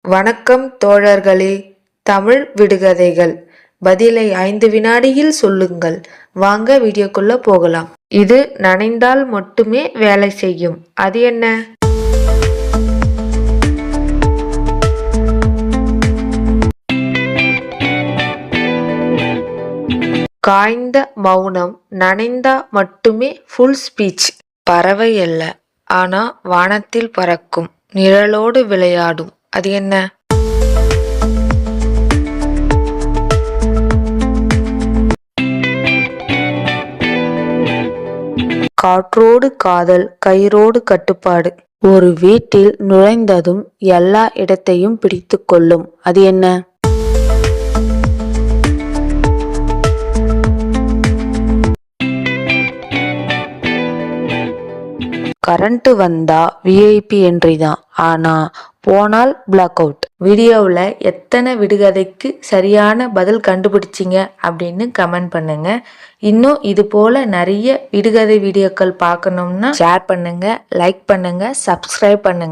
வணக்கம் தோழர்களே. தமிழ் விடுகதைகள். பதிலை 5 வினாடியில் சொல்லுங்கள். வாங்க வீடியோக்குள்ள போகலாம். இது நனைந்தால் மட்டுமே வேலை செய்யும். அது என்ன? காய்ந்த மௌனம், நனைந்தா மட்டுமே ஃபுல் ஸ்பீச். பறவை அல்ல, ஆனா வானத்தில் பறக்கும், நிழலோடு விளையாடும். அது என்ன? காற்றோடு காதல், கயிறோடு கட்டுப்பாடு. ஒரு வீட்டில் நுழைந்ததும் எல்லா இடத்தையும் பிடித்துக் கொள்ளும். அது என்ன? கரண்ட் வந்தா விஐபி என்ட்ரி தான், ஆனா போனால் பிளாக் அவுட். வீடியோவில் எத்தனை விடுகதைக்கு சரியான பதில் கண்டுபிடிச்சிங்க அப்படின்னு கமெண்ட் பண்ணுங்க. இன்னும் இது போல நிறைய விடுகதை வீடியோக்கள் பார்க்கணும்னா ஷேர் பண்ணுங்க, லைக் பண்ணுங்க, சப்ஸ்கிரைப் பண்ணுங்க.